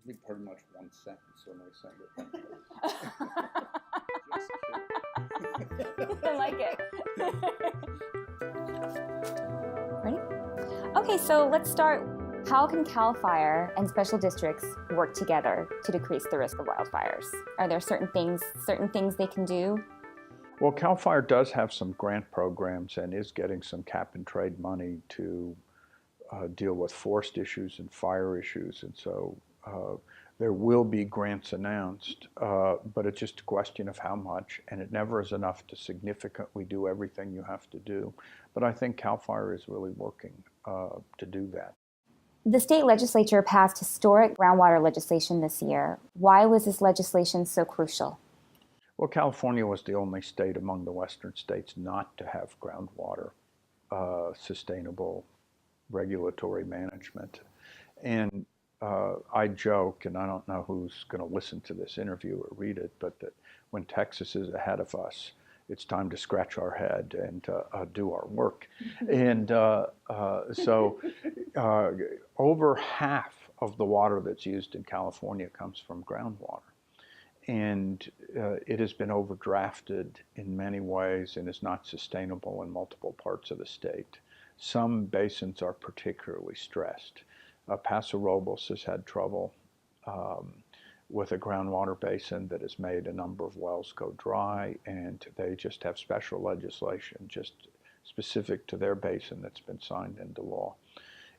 be pretty much one sentence when they send it. Just kidding. I like it. Ready? Okay, so let's start. How can CAL FIRE and special districts work together to decrease the risk of wildfires? Are there certain things they can do? Well, CAL FIRE does have some grant programs and is getting some cap and trade money to deal with forest issues and fire issues, and so there will be grants announced, but it's just a question of how much, and it never is enough to significantly do everything you have to do. But I think CAL FIRE is really working to do that. The state legislature passed historic groundwater legislation this year. Why was this legislation so crucial? Well, California was the only state among the western states not to have groundwater sustainable regulatory management. And I joke, and I don't know who's going to listen to this interview or read it, but that when Texas is ahead of us, it's time to scratch our head and do our work. And so over half of the water that's used in California comes from groundwater. And it has been overdrafted in many ways and is not sustainable in multiple parts of the state. Some basins are particularly stressed. PASO ROBLES has had trouble with a groundwater basin that has made a number of wells go dry, and they just have special legislation just specific to their basin that's been signed into law.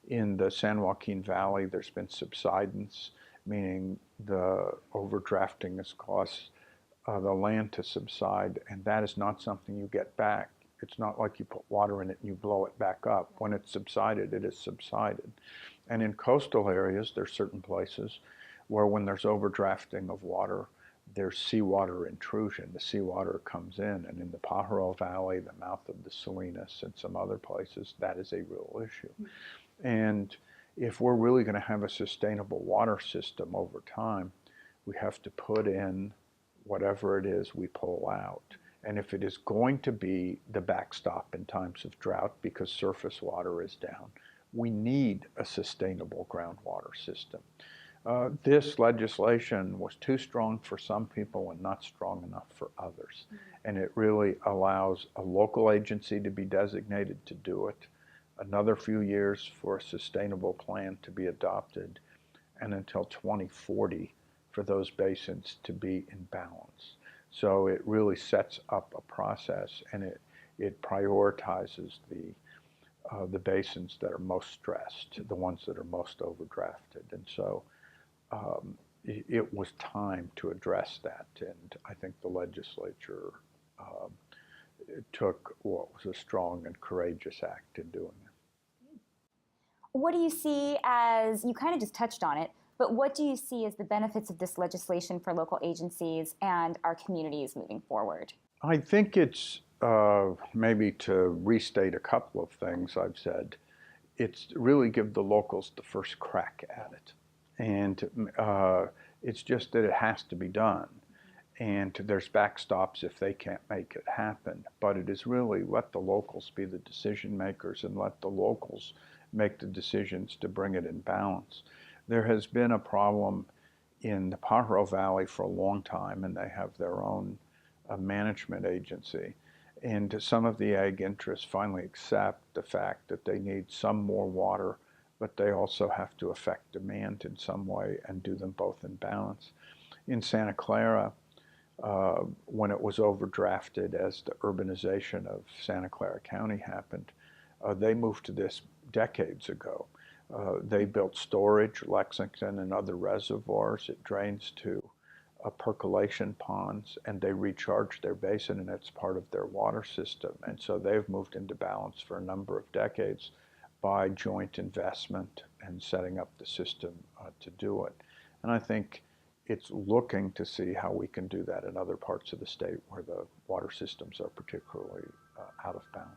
In the San Joaquin Valley, there's been subsidence, meaning the overdrafting has caused the land to subside, and that is not something you get back. It's not like you put water in it and you blow it back up. When it's subsided, it is subsided. And in coastal areas, there's certain places where when there's overdrafting of water, there's seawater intrusion. The seawater comes in, and in the Pajaro Valley, the mouth of the Salinas, and some other places, that is a real issue. And if we're really going to have a sustainable water system over time, we have to put in whatever it is we pull out. And if it is going to be the backstop in times of drought because surface water is down, we need a sustainable groundwater system. This legislation was too strong for some people and not strong enough for others. And it really allows a local agency to be designated to do it, another few years for a sustainable plan to be adopted, and until 2040 for those basins to be in balance. So it really sets up a process, and it prioritizes the basins that are most stressed, the ones that are most overdrafted. And so it was time to address that, and I think the legislature took what was a strong and courageous act in doing it. What do you see as, you kind of just touched on it, but what do you see as the benefits of this legislation for local agencies and our communities moving forward? I think it's maybe to restate a couple of things I've said. It's really give the locals the first crack at it. And it's just that it has to be done. And there's backstops if they can't make it happen. But it is really let the locals be the decision makers and let the locals make the decisions to bring it in balance. There has been a problem in the Pajaro Valley for a long time, and they have their own management agency. And some of the ag interests finally accept the fact that they need some more water, but they also have to affect demand in some way and do them both in balance. In Santa Clara, when it was overdrafted as the urbanization of Santa Clara County happened, they moved to this decades ago. They built storage, Lexington and other reservoirs. It drains to percolation ponds, and they recharge their basin, and it's part of their water system. And so they've moved into balance for a number of decades by joint investment and setting up the system to do it. And I think it's looking to see how we can do that in other parts of the state where the water systems are particularly out of balance.